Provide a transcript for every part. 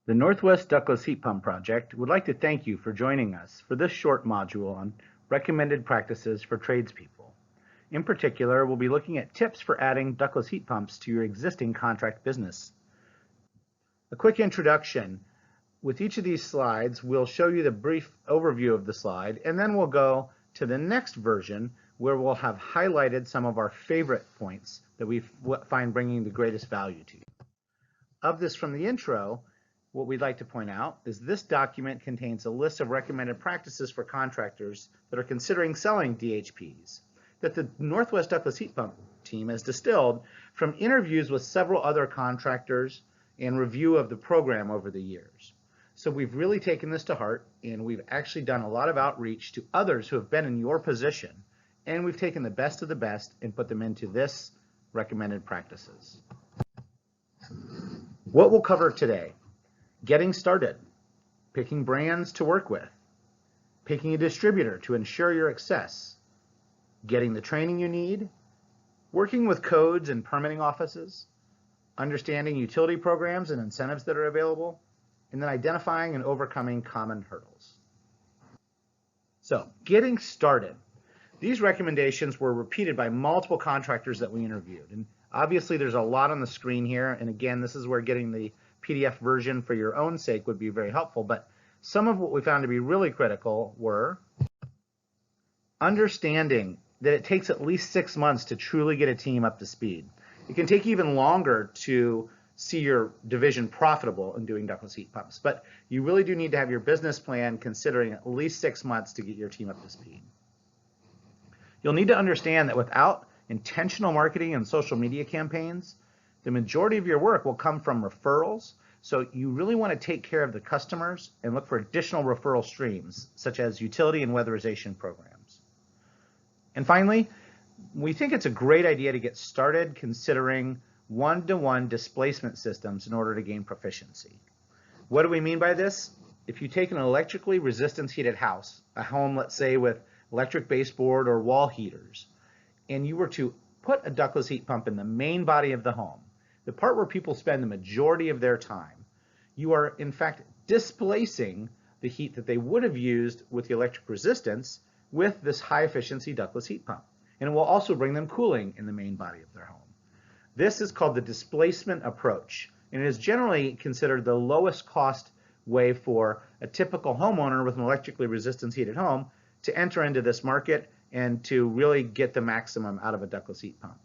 The Northwest Ductless Heat Pump Project would like to thank you for joining us for this short module on recommended practices for tradespeople. In particular, we'll be looking at tips for adding ductless heat pumps to your existing contract business. A quick introduction. With each of these slides, we'll show you the brief overview of the slide, and then we'll go to the next version where we'll have highlighted some of our favorite points that we find bringing the greatest value to you. Of this from the intro, what we'd like to point out is this document contains a list of recommended practices for contractors that are considering selling DHPs that the Northwest Ductless Heat Pump team has distilled from interviews with several other contractors and review of the program over the years. So we've really taken this to heart, and we've actually done a lot of outreach to others who have been in your position, and we've taken the best of the best and put them into this recommended practices. What we'll cover today: getting started, picking brands to work with, picking a distributor to ensure your success, getting the training you need, working with codes and permitting offices, understanding utility programs and incentives that are available, and then identifying and overcoming common hurdles. So, getting started. These recommendations were repeated by multiple contractors that we interviewed. And obviously there's a lot on the screen here. And again, this is where getting the PDF version for your own sake would be very helpful. But some of what we found to be really critical were understanding that it takes at least 6 months to truly get a team up to speed. It can take even longer to see your division profitable in doing ductless heat pumps, but you really do need to have your business plan considering at least 6 months to get your team up to speed. You'll need to understand that without intentional marketing and social media campaigns, the majority of your work will come from referrals, so you really want to take care of the customers and look for additional referral streams, such as utility and weatherization programs. And finally, we think it's a great idea to get started considering one-to-one displacement systems in order to gain proficiency. What do we mean by this? If you take an electrically resistance heated house, a home, let's say, with electric baseboard or wall heaters, and you were to put a ductless heat pump in the main body of the home, the part where people spend the majority of their time, you are in fact displacing the heat that they would have used with the electric resistance with this high efficiency ductless heat pump. And it will also bring them cooling in the main body of their home. This is called the displacement approach, and it is generally considered the lowest cost way for a typical homeowner with an electrically resistance heated home to enter into this market and to really get the maximum out of a ductless heat pump.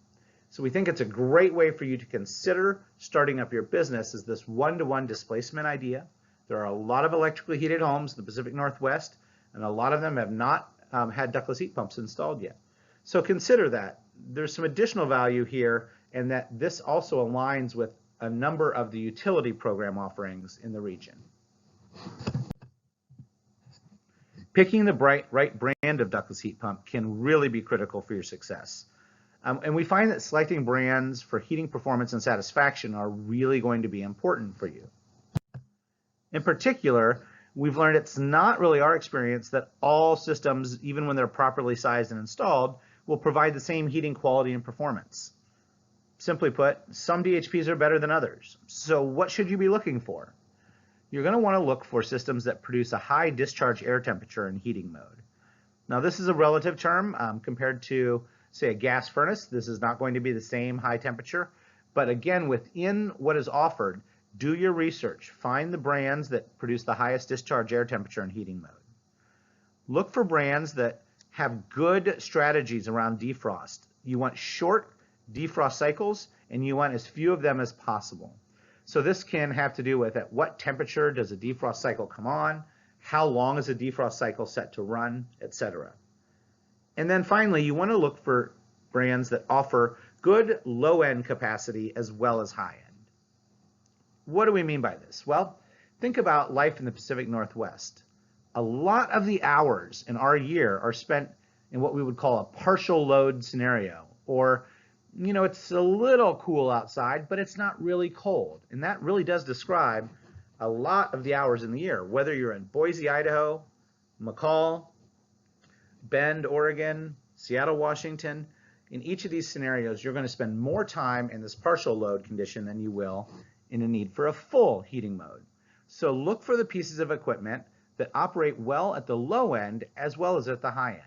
So we think it's a great way for you to consider starting up your business is this one-to-one displacement idea. There are a lot of electrically heated homes in the Pacific Northwest, and a lot of them have not had ductless heat pumps installed yet. So consider that. There's some additional value here, and that this also aligns with a number of the utility program offerings in the region. Picking the right brand of ductless heat pump can really be critical for your success. And we find that selecting brands for heating performance and satisfaction are really going to be important for you. In particular, we've learned it's not really our experience that all systems, even when they're properly sized and installed, will provide the same heating quality and performance. Simply put, some DHPs are better than others. So what should you be looking for? You're going to want to look for systems that produce a high discharge air temperature in heating mode. Now this is a relative term compared to, say, a gas furnace. This is not going to be the same high temperature, but again, within what is offered, do your research. Find the brands that produce the highest discharge air temperature in heating mode. Look for brands that have good strategies around defrost. You want short defrost cycles, and you want as few of them as possible. So this can have to do with at what temperature does a defrost cycle come on, how long is a defrost cycle set to run, etc. And then finally, you want to look for brands that offer good low-end capacity as well as high-end. What do we mean by this? Well, think about life in the Pacific Northwest. A lot of the hours in our year are spent in what we would call a partial load scenario, or it's a little cool outside, but it's not really cold. And that really does describe a lot of the hours in the year, whether you're in Boise, Idaho, McCall, Bend, Oregon, Seattle, Washington. In each of these scenarios, you're going to spend more time in this partial load condition than you will in a need for a full heating mode. So look for the pieces of equipment that operate well at the low end as well as at the high end.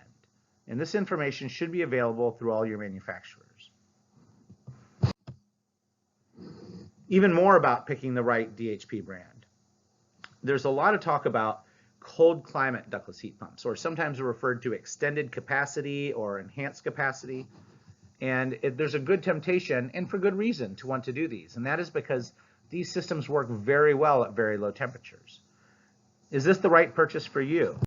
And this information should be available through all your manufacturers. Even more about picking the right DHP brand. There's a lot of talk about cold climate ductless heat pumps, or sometimes referred to extended capacity or enhanced capacity. And there's a good temptation, and for good reason, to want to do these. And that is because these systems work very well at very low temperatures. Is this the right purchase for you?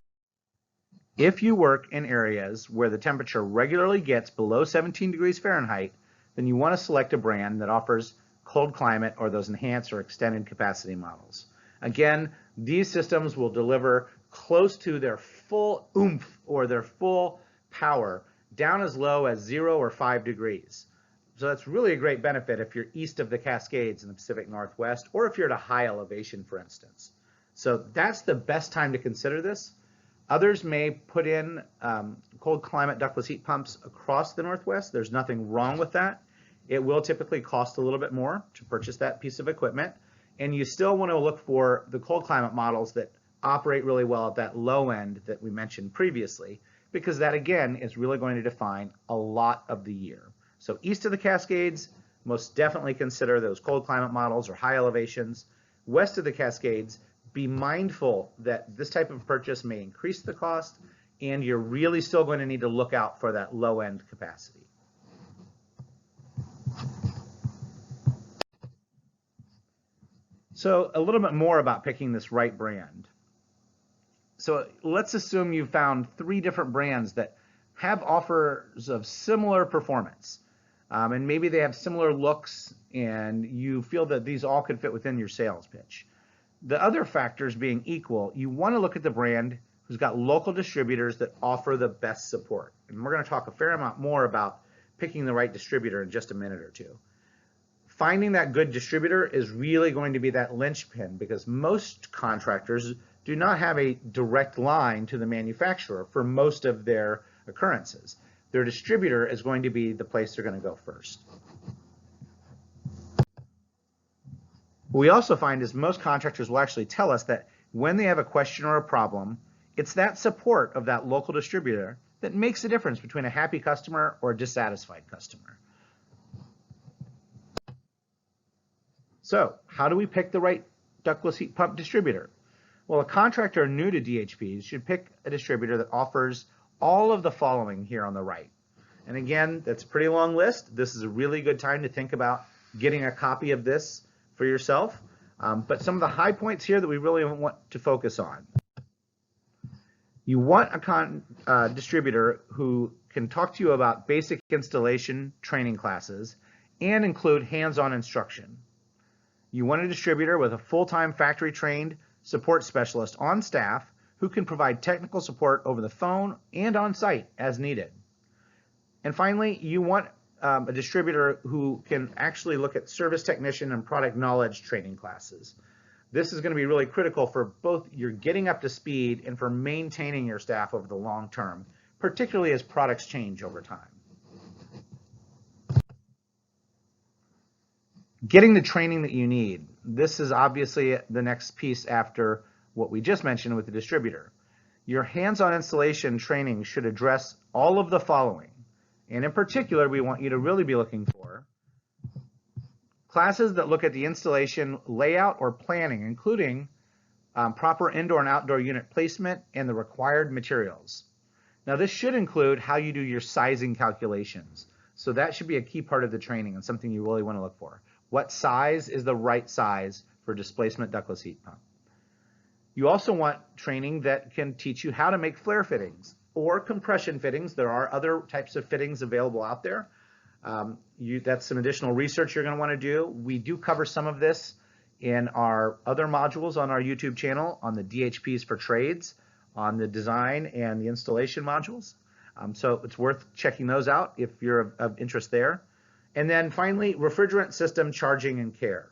If you work in areas where the temperature regularly gets below 17 degrees Fahrenheit, then you want to select a brand that offers cold climate or those enhanced or extended capacity models. Again, these systems will deliver close to their full oomph or their full power down as low as 0 or 5 degrees. So that's really a great benefit if you're east of the Cascades in the Pacific Northwest, or if you're at a high elevation, for instance. So that's the best time to consider this. Others may put in cold climate ductless heat pumps across the Northwest. There's nothing wrong with that. It will typically cost a little bit more to purchase that piece of equipment. And you still want to look for the cold climate models that operate really well at that low end that we mentioned previously, because that again is really going to define a lot of the year. So east of the Cascades, most definitely consider those cold climate models or high elevations. West of the Cascades, be mindful that this type of purchase may increase the cost, and you're really still going to need to look out for that low end capacity. So a little bit more about picking this right brand. So let's assume you found 3 different brands that have offers of similar performance, and maybe they have similar looks, and you feel that these all could fit within your sales pitch. The other factors being equal, you want to look at the brand who's got local distributors that offer the best support. And we're going to talk a fair amount more about picking the right distributor in just a minute or two. Finding that good distributor is really going to be that linchpin, because most contractors do not have a direct line to the manufacturer for most of their occurrences. Their distributor is going to be the place they're going to go first. What we also find is most contractors will actually tell us that when they have a question or a problem, it's that support of that local distributor that makes the difference between a happy customer or a dissatisfied customer. So how do we pick the right ductless heat pump distributor? Well, a contractor new to DHPs should pick a distributor that offers all of the following here on the right. And again, that's a pretty long list. This is a really good time to think about getting a copy of this for yourself. But some of the high points here that we really want to focus on. You want a distributor who can talk to you about basic installation training classes and include hands-on instruction. You want a distributor with a full-time factory-trained support specialist on staff who can provide technical support over the phone and on site as needed. And finally, you want a distributor who can actually look at service technician and product knowledge training classes. This is going to be really critical for both your getting up to speed and for maintaining your staff over the long term, particularly as products change over time. Getting the training that you need. This is obviously the next piece after what we just mentioned with the distributor. Your hands-on installation training should address all of the following. And in particular, we want you to really be looking for classes that look at the installation layout or planning, including proper indoor and outdoor unit placement and the required materials. Now, this should include how you do your sizing calculations. So that should be a key part of the training and something you really want to look for. What size is the right size for displacement ductless heat pump? You also want training that can teach you how to make flare fittings or compression fittings. There are other types of fittings available out there. That's some additional research you're going to want to do. We do cover some of this in our other modules on our YouTube channel, on the DHPs for trades, on the design and the installation modules. So it's worth checking those out if you're of interest there. And then finally, refrigerant system charging and care.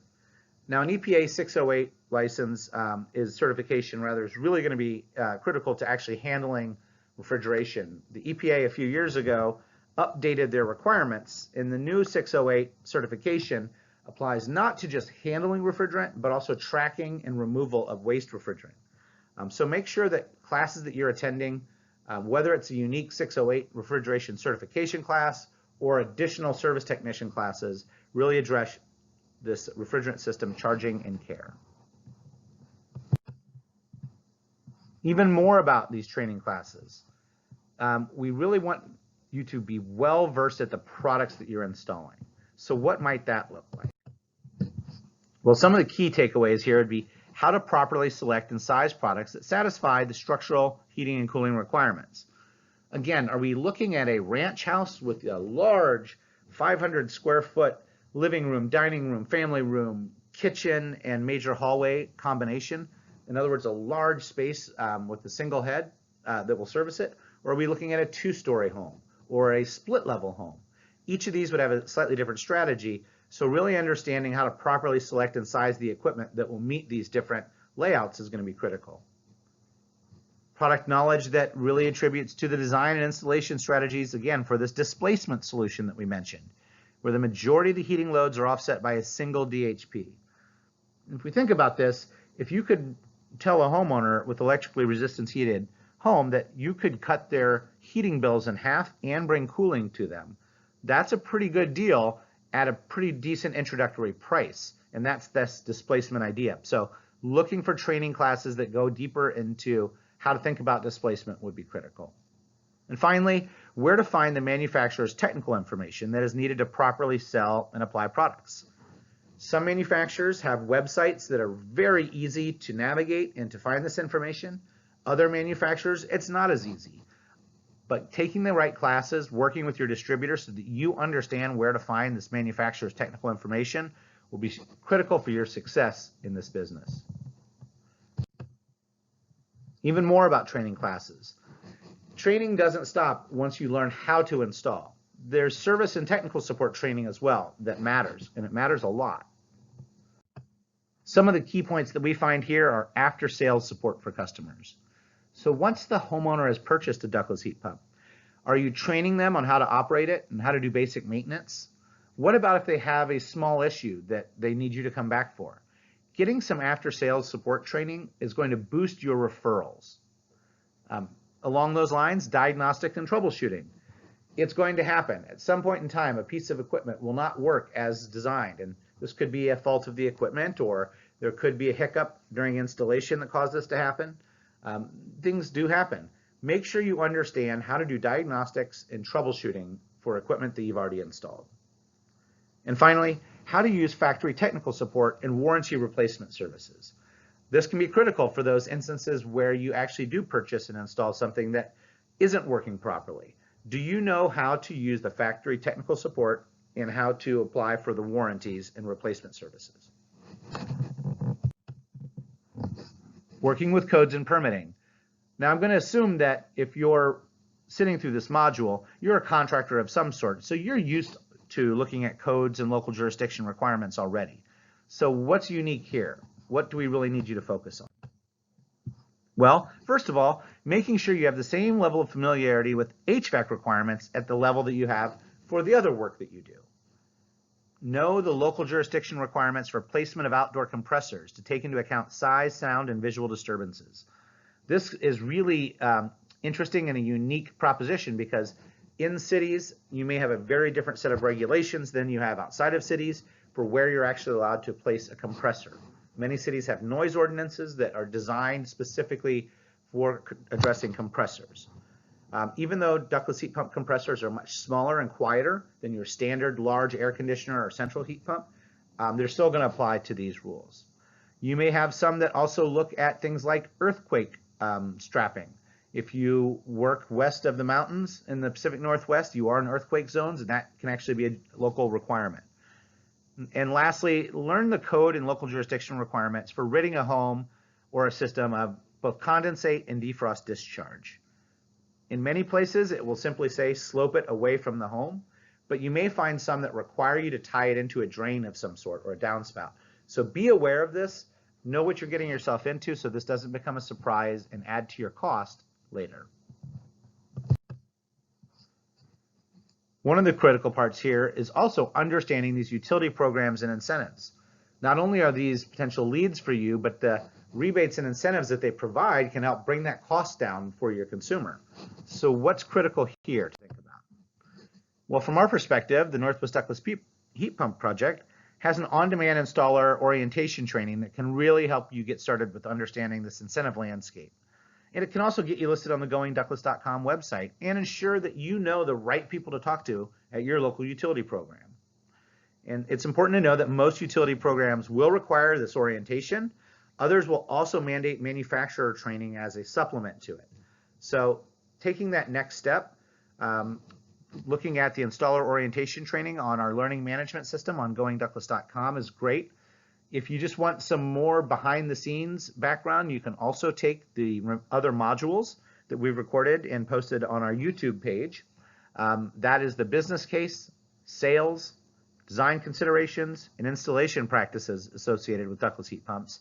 Now, an EPA 608 license is really going to be critical to actually handling refrigeration. The EPA a few years ago updated their requirements, and the new 608 certification applies not to just handling refrigerant, but also tracking and removal of waste refrigerant. So make sure that classes that you're attending, whether it's a unique 608 refrigeration certification class or additional service technician classes, really address this refrigerant system charging and care. Even more about these training classes. We really want you to be well versed at the products that you're installing. So what might that look like? Well, some of the key takeaways here would be how to properly select and size products that satisfy the structural heating and cooling requirements. Again, are we looking at a ranch house with a large 500 square foot living room, dining room, family room, kitchen, and major hallway combination? In other words, a large space with a single head that will service it? Or are we looking at a two-story home or a split-level home? Each of these would have a slightly different strategy, so really understanding how to properly select and size the equipment that will meet these different layouts is going to be critical. Product knowledge that really attributes to the design and installation strategies, again, for this displacement solution that we mentioned, where the majority of the heating loads are offset by a single DHP. If we think about this, if you could tell a homeowner with electrically resistance heated home that you could cut their heating bills in half and bring cooling to them, that's a pretty good deal at a pretty decent introductory price. And that's this displacement idea. So looking for training classes that go deeper into how to think about displacement would be critical. And finally, where to find the manufacturer's technical information that is needed to properly sell and apply products. Some manufacturers have websites that are very easy to navigate and to find this information. Other manufacturers, it's not as easy. But taking the right classes, working with your distributor so that you understand where to find this manufacturer's technical information will be critical for your success in this business. Even more about training classes. Training doesn't stop once you learn how to install. There's service and technical support training as well that matters, and it matters a lot. Some of the key points that we find here are after-sales support for customers. So once the homeowner has purchased a ductless heat pump, are you training them on how to operate it and how to do basic maintenance? What about if they have a small issue that they need you to come back for? Getting some after-sales support training is going to boost your referrals. Along those lines, diagnostic and troubleshooting. It's going to happen. At some point in time, a piece of equipment will not work as designed, and this could be a fault of the equipment, or there could be a hiccup during installation that caused this to happen. Things do happen. Make sure you understand how to do diagnostics and troubleshooting for equipment that you've already installed. And finally, how to use factory technical support and warranty replacement services. This can be critical for those instances where you actually do purchase and install something that isn't working properly. Do you know how to use the factory technical support and how to apply for the warranties and replacement services? Working with codes and permitting. Now I'm going to assume that if you're sitting through this module, you're a contractor of some sort, so you're used to looking at codes and local jurisdiction requirements already. So what's unique here? What do we really need you to focus on? Well, first of all, making sure you have the same level of familiarity with HVAC requirements at the level that you have for the other work that you do. Know the local jurisdiction requirements for placement of outdoor compressors to take into account size, sound, and visual disturbances. This is really interesting and a unique proposition because in cities, you may have a very different set of regulations than you have outside of cities for where you're actually allowed to place a compressor. Many cities have noise ordinances that are designed specifically for addressing compressors. Even though ductless heat pump compressors are much smaller and quieter than your standard large air conditioner or central heat pump, they're still going to apply to these rules. You may have some that also look at things like earthquake strapping. If you work west of the mountains in the Pacific Northwest, you are in earthquake zones, and that can actually be a local requirement. And lastly, learn the code and local jurisdiction requirements for ridding a home or a system of both condensate and defrost discharge. In many places, it will simply say slope it away from the home, but you may find some that require you to tie it into a drain of some sort or a downspout. So be aware of this, know what you're getting yourself into so this doesn't become a surprise and add to your cost later. One of the critical parts here is also understanding these utility programs and incentives. Not only are these potential leads for you, but the rebates and incentives that they provide can help bring that cost down for your consumer. So what's critical here to think about? Well, from our perspective, the Northwest Ductless Heat Pump Project has an on-demand installer orientation training that can really help you get started with understanding this incentive landscape. And it can also get you listed on the goingductless.com website and ensure that you know the right people to talk to at your local utility program. And it's important to know that most utility programs will require this orientation. Others will also mandate manufacturer training as a supplement to it. So taking that next step, looking at the installer orientation training on our learning management system on goingductless.com is great. If you just want some more behind the scenes background, you can also take the other modules that we've recorded and posted on our YouTube page. That is the business case, sales, design considerations, and installation practices associated with ductless heat pumps,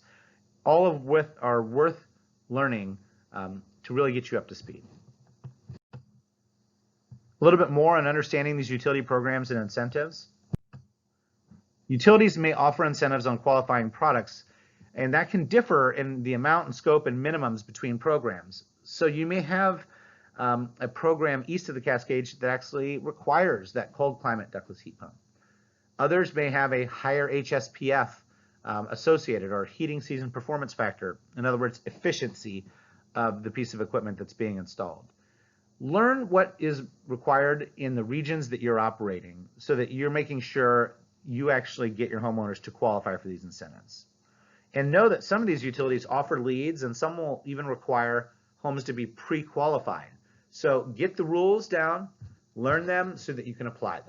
all of which are worth learning to really get you up to speed. A little bit more on understanding these utility programs and incentives. Utilities may offer incentives on qualifying products, and that can differ in the amount and scope and minimums between programs. So you may have a program east of the Cascades that actually requires that cold climate ductless heat pump. Others may have a higher HSPF associated, or heating season performance factor, in other words, efficiency of the piece of equipment that's being installed. Learn what is required in the regions that you're operating so that you're making sure you actually get your homeowners to qualify for these incentives. And know that some of these utilities offer leads, and some will even require homes to be pre-qualified. So get the rules down, learn them so that you can apply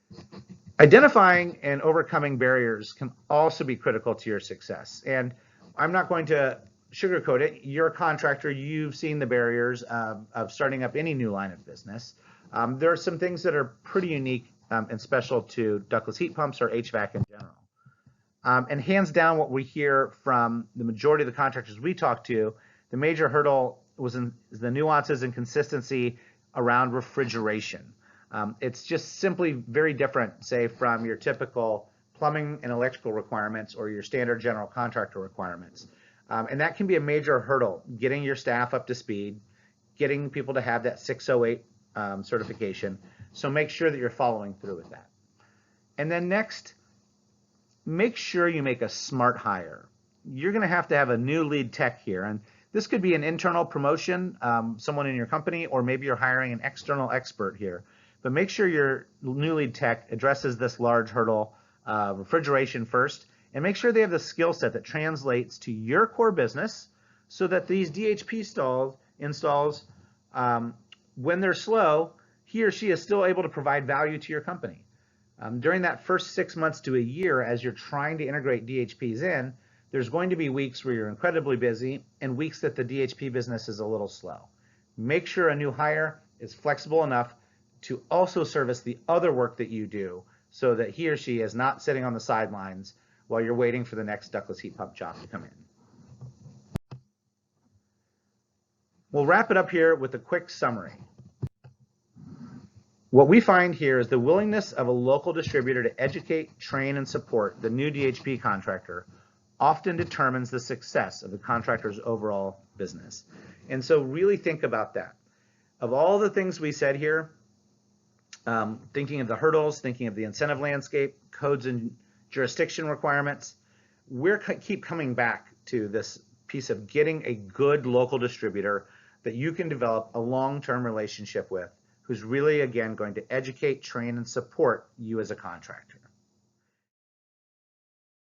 them. Identifying and overcoming barriers can also be critical to your success. And I'm not going to sugarcoat it. You're a contractor. You've seen the barriers of starting up any new line of business. There are some things that are pretty unique and special to ductless heat pumps or HVAC in general. And hands down, what we hear from the majority of the contractors we talk to, the major hurdle was in the nuances and consistency around refrigeration. It's just simply very different, say, from your typical plumbing and electrical requirements or your standard general contractor requirements. And that can be a major hurdle, getting your staff up to speed, getting people to have that 608 certification. So make sure that you're following through with that. And then next, make sure you make a smart hire. You're going to have a new lead tech here. And this could be an internal promotion, someone in your company, or maybe you're hiring an external expert here. But make sure your new lead tech addresses this large hurdle, refrigeration first, and make sure they have the skill set that translates to your core business so that these DHP installs, when they're slow, he or she is still able to provide value to your company. During that first 6 months to a year, as you're trying to integrate DHPs in, there's going to be weeks where you're incredibly busy and weeks that the DHP business is a little slow. Make sure a new hire is flexible enough to also service the other work that you do so that he or she is not sitting on the sidelines while you're waiting for the next ductless heat pump job to come in. We'll wrap it up here with a quick summary. What we find here is the willingness of a local distributor to educate, train, and support the new DHP contractor often determines the success of the contractor's overall business. And so really think about that. Of all the things we said here, thinking of the hurdles, thinking of the incentive landscape, codes and jurisdiction requirements, we're keep coming back to this piece of getting a good local distributor that you can develop a long-term relationship with, who's really, again, going to educate, train, and support you as a contractor.